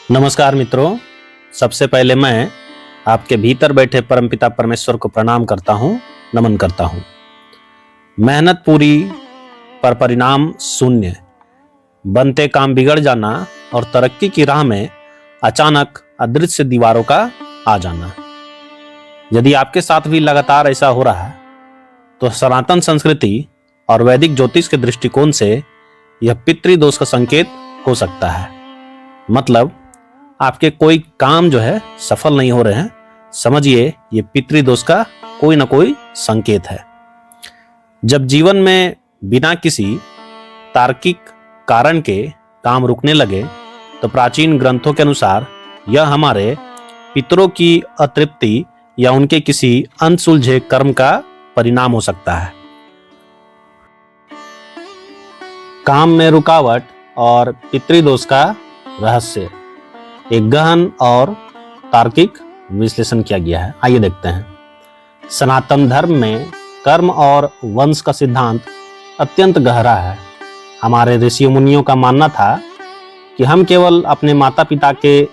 नमस्कार मित्रों, सबसे पहले मैं आपके भीतर बैठे परमपिता परमेश्वर को प्रणाम करता हूँ, नमन करता हूँ। मेहनत पूरी पर परिणाम शून्य, बनते काम बिगड़ जाना और तरक्की की राह में अचानक अदृश्य दीवारों का आ जाना। यदि आपके साथ भी लगातार ऐसा हो रहा है तो सनातन संस्कृति और वैदिक ज्योतिष के दृष्टिकोण से यह पितृदोष का संकेत हो सकता है। मतलब आपके कोई काम जो है सफल नहीं हो रहे हैं, समझिए ये पितृदोष का कोई ना कोई संकेत है। जब जीवन में बिना किसी तार्किक कारण के काम रुकने लगे तो प्राचीन ग्रंथों के अनुसार यह हमारे पितरों की अतृप्ति या उनके किसी अनसुलझे कर्म का परिणाम हो सकता है। काम में रुकावट और पितृदोष का रहस्य, एक गहन और तार्किक विश्लेषण किया गया है। आइए देखते हैं। सनातन धर्म में कर्म और वंश का सिद्धांत अत्यंत गहरा है। हमारे ऋषि मुनियों का मानना था कि हम केवल अपने माता पिता के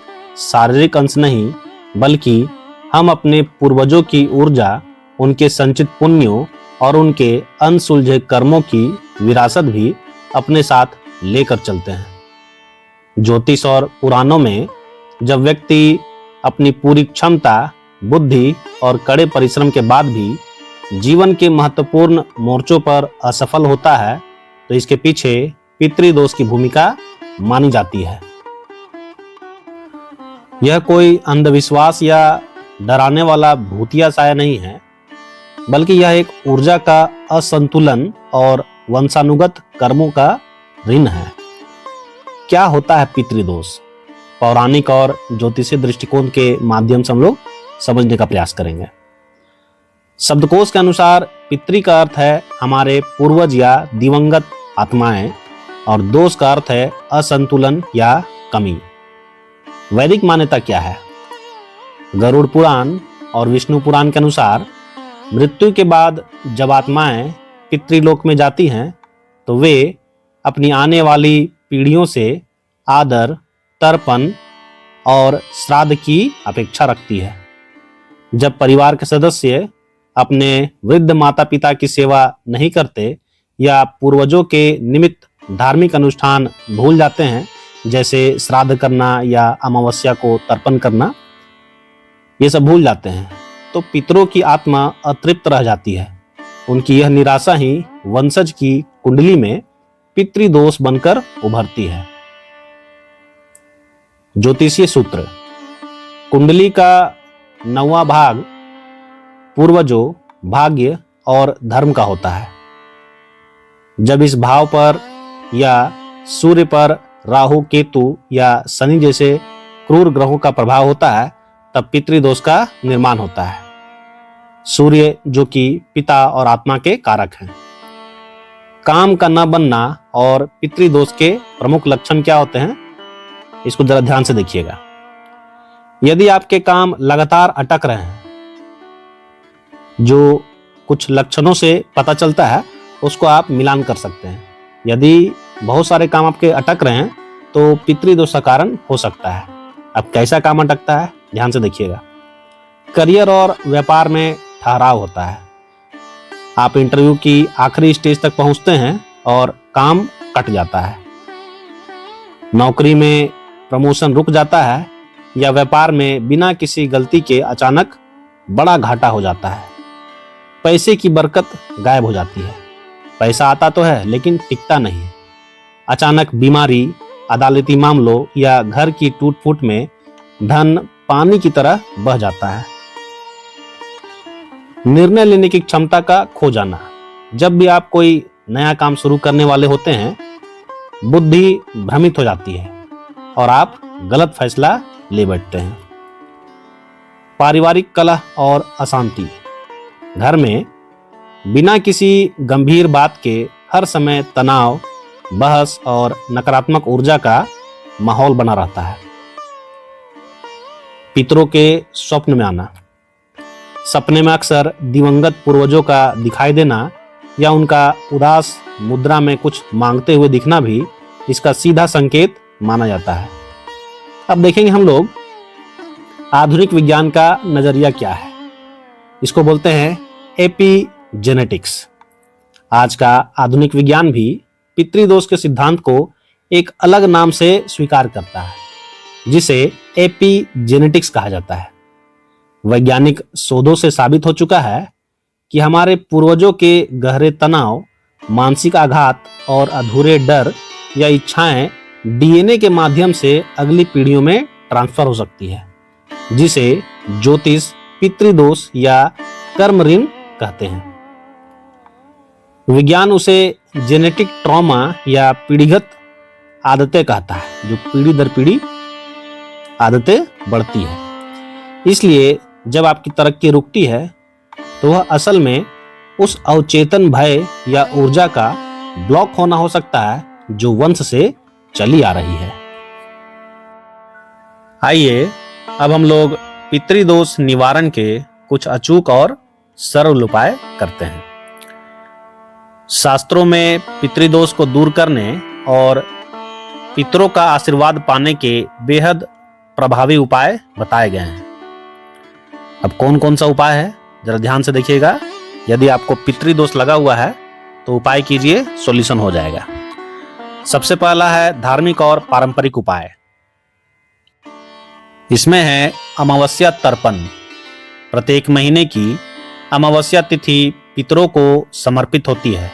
शारीरिक अंश नहीं, बल्कि हम अपने पूर्वजों की ऊर्जा, उनके संचित पुण्यों और उनके अनसुलझे कर्मों की विरासत भी अपने साथ लेकर चलते हैं। ज्योतिष और पुराणों में जब व्यक्ति अपनी पूरी क्षमता, बुद्धि और कड़े परिश्रम के बाद भी जीवन के महत्वपूर्ण मोर्चों पर असफल होता है तो इसके पीछे पितृदोष की भूमिका मानी जाती है। यह कोई अंधविश्वास या डराने वाला भूतिया साया नहीं है, बल्कि यह एक ऊर्जा का असंतुलन और वंशानुगत कर्मों का ऋण है। क्या होता है पितृदोष? पौराणिक और ज्योतिषीय दृष्टिकोण के माध्यम से हम लोग समझने का प्रयास करेंगे। शब्दकोश के अनुसार पितृ का अर्थ है हमारे पूर्वज या दिवंगत आत्माएं, और दोष का अर्थ है असंतुलन या कमी। वैदिक मान्यता क्या है? गरुड़ पुराण और विष्णु पुराण के अनुसार मृत्यु के बाद जब आत्माएं पितृलोक में जाती हैं तो वे अपनी आने वाली पीढ़ियों से आदर, तर्पण और श्राद्ध की अपेक्षा रखती है। जब परिवार के सदस्य अपने वृद्ध माता पिता की सेवा नहीं करते या पूर्वजों के निमित्त धार्मिक अनुष्ठान भूल जाते हैं, जैसे श्राद्ध करना या अमावस्या को तर्पण करना, ये सब भूल जाते हैं, तो पितरों की आत्मा अतृप्त रह जाती है। उनकी यह निराशा ही वंशज की कुंडली में पितृदोष बनकर उभरती है। ज्योतिषीय सूत्र, कुंडली का 9वां भाग पूर्वजों, भाग्य और धर्म का होता है। जब इस भाव पर या सूर्य पर राहु, केतु या शनि जैसे क्रूर ग्रहों का प्रभाव होता है तब पितृदोष का निर्माण होता है। सूर्य जो कि पिता और आत्मा के कारक हैं। काम का न बनना और पितृदोष के प्रमुख लक्षण क्या होते हैं, इसको जरा ध्यान से देखिएगा। यदि आपके काम लगातार अटक रहे हैं, जो कुछ लक्षणों से पता चलता है उसको आप मिलान कर सकते हैं। यदि बहुत सारे काम आपके अटक रहे हैं तो पितृदोष का कारण हो सकता है। अब कैसा काम अटकता है, ध्यान से देखिएगा। करियर और व्यापार में ठहराव होता है। आप इंटरव्यू की आखिरी स्टेज तक पहुंचते हैं और काम कट जाता है। नौकरी में प्रमोशन रुक जाता है या व्यापार में बिना किसी गलती के अचानक बड़ा घाटा हो जाता है। पैसे की बरकत गायब हो जाती है। पैसा आता तो है लेकिन टिकता नहीं। अचानक बीमारी, अदालती मामलों या घर की टूट फूट में धन पानी की तरह बह जाता है। निर्णय लेने की क्षमता का खो जाना। जब भी आप कोई नया काम शुरू करने वाले होते हैं, बुद्धि भ्रमित हो जाती है और आप गलत फैसला ले बैठते हैं। पारिवारिक कलह और अशांति। घर में बिना किसी गंभीर बात के हर समय तनाव, बहस और नकारात्मक ऊर्जा का माहौल बना रहता है। पितरों के स्वप्न में आना। सपने में अक्सर दिवंगत पूर्वजों का दिखाई देना या उनका उदास मुद्रा में कुछ मांगते हुए दिखना भी इसका सीधा संकेत माना जाता है। अब देखेंगे हम लोग आधुनिक विज्ञान का नजरिया क्या है। इसको बोलते हैं एपिजेनेटिक्स। आज का आधुनिक विज्ञान भी पितृदोष के सिद्धांत को एक अलग नाम से स्वीकार करता है, जिसे एपिजेनेटिक्स कहा जाता है। वैज्ञानिक शोधों से साबित हो चुका है कि हमारे पूर्वजों के गहरे तनाव, मानसिक आघात और अधूरे डर या इच्छाएं डीएनए के माध्यम से अगली पीढ़ियों में ट्रांसफर हो सकती है, जिसे ज्योतिष पितृदोष या कर्म ऋण कहते हैं। विज्ञान उसे जेनेटिक ट्रॉमा या पीढ़ीगत आदतें कहता है, जो पीढ़ी दर पीढ़ी आदतें बढ़ती है। इसलिए जब आपकी तरक्की रुकती है तो वह असल में उस अवचेतन भय या ऊर्जा का ब्लॉक होना हो सकता है जो वंश से चली आ रही है। आइए अब हम लोग पितृदोष निवारण के कुछ अचूक और सरल उपाय करते हैं। शास्त्रों में पितृदोष को दूर करने और पितरों का आशीर्वाद पाने के बेहद प्रभावी उपाय बताए गए हैं। अब कौन कौन सा उपाय है, जरा ध्यान से देखिएगा। यदि आपको पितृदोष लगा हुआ है तो उपाय कीजिए, सॉल्यूशन हो जाएगा। सबसे पहला है धार्मिक और पारंपरिक उपाय। इसमें है अमावस्या तर्पण। प्रत्येक महीने की अमावस्या तिथि पितरों को समर्पित होती है।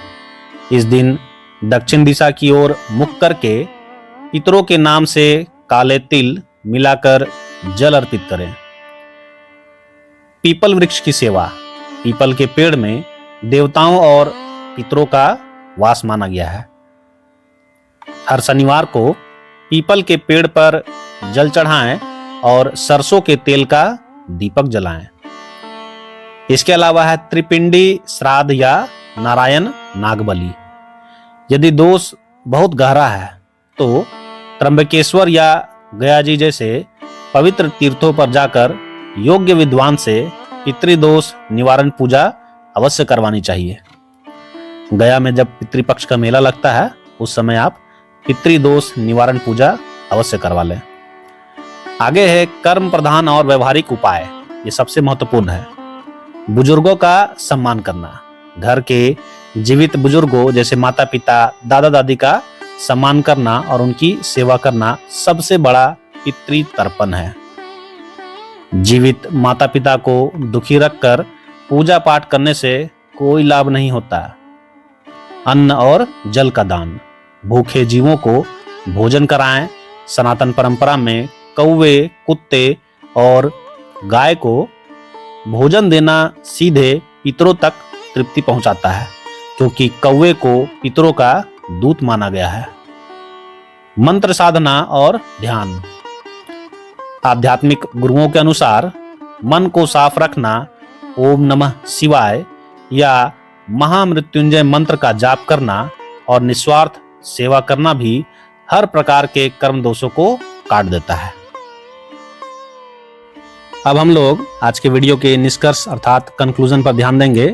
इस दिन दक्षिण दिशा की ओर मुख करके पितरों के नाम से काले तिल मिलाकर जल अर्पित करें। पीपल वृक्ष की सेवा। पीपल के पेड़ में देवताओं और पितरों का वास माना गया है। हर शनिवार को पीपल के पेड़ पर जल चढ़ाएं और सरसों के तेल का दीपक जलाएं। इसके अलावा है त्रिपिंडी श्राद्ध या नारायण नागबली। यदि दोष बहुत गहरा है तो त्र्यंबकेश्वर या गया जी जैसे पवित्र तीर्थों पर जाकर योग्य विद्वान से पितृदोष निवारण पूजा अवश्य करवानी चाहिए। गया में जब पितृपक्ष का मेला लगता है उस समय आप पितृदोष निवारण पूजा अवश्य करवा लें। आगे है कर्म प्रधान और व्यवहारिक उपाय। ये सबसे महत्वपूर्ण है। बुजुर्गों का सम्मान करना। घर के जीवित बुजुर्गों जैसे माता पिता, दादा दादी का सम्मान करना और उनकी सेवा करना सबसे बड़ा पितृ तर्पण है। जीवित माता पिता को दुखी रखकर पूजा पाठ करने से कोई लाभ नहीं होता। अन्न और जल का दान। भूखे जीवों को भोजन कराएं। सनातन परंपरा में कौवे, कुत्ते और गाय को भोजन देना सीधे पितरों तक तृप्ति पहुंचाता है, क्योंकि कौवे को पितरों का दूत माना गया है। मंत्र साधना और ध्यान। आध्यात्मिक गुरुओं के अनुसार मन को साफ रखना, ओम नमः शिवाय या महामृत्युंजय मंत्र का जाप करना और निस्वार्थ सेवा करना भी हर प्रकार के कर्म दोषों को काट देता है। अब हम लोग आज के वीडियो के निष्कर्ष अर्थात कंक्लूजन पर ध्यान देंगे।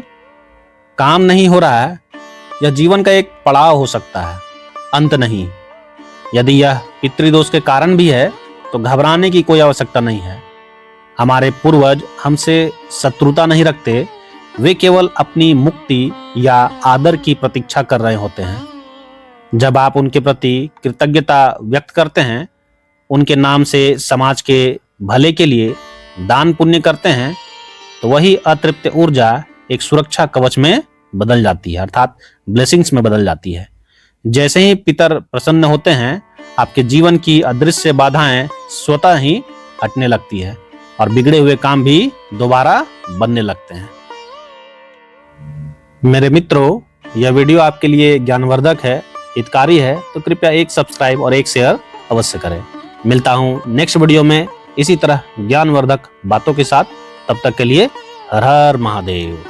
काम नहीं हो रहा है, यह जीवन का एक पड़ाव हो सकता है, अंत नहीं। यदि यह पितृदोष के कारण भी है तो घबराने की कोई आवश्यकता नहीं है। हमारे पूर्वज हमसे शत्रुता नहीं रखते, वे केवल अपनी मुक्ति या आदर की प्रतीक्षा कर रहे होते हैं। जब आप उनके प्रति कृतज्ञता व्यक्त करते हैं, उनके नाम से समाज के भले के लिए दान पुण्य करते हैं, तो वही अतृप्त ऊर्जा एक सुरक्षा कवच में बदल जाती है, अर्थात ब्लेसिंग्स में बदल जाती है। जैसे ही पितर प्रसन्न होते हैं, आपके जीवन की अदृश्य बाधाएं स्वतः ही हटने लगती है और बिगड़े हुए काम भी दोबारा बनने लगते हैं। मेरे मित्रों, यह वीडियो आपके लिए ज्ञानवर्धक है, हितकारी है, तो कृपया एक सब्सक्राइब और एक शेयर अवश्य करें। मिलता हूं नेक्स्ट वीडियो में इसी तरह ज्ञानवर्धक बातों के साथ। तब तक के लिए हर हर महादेव।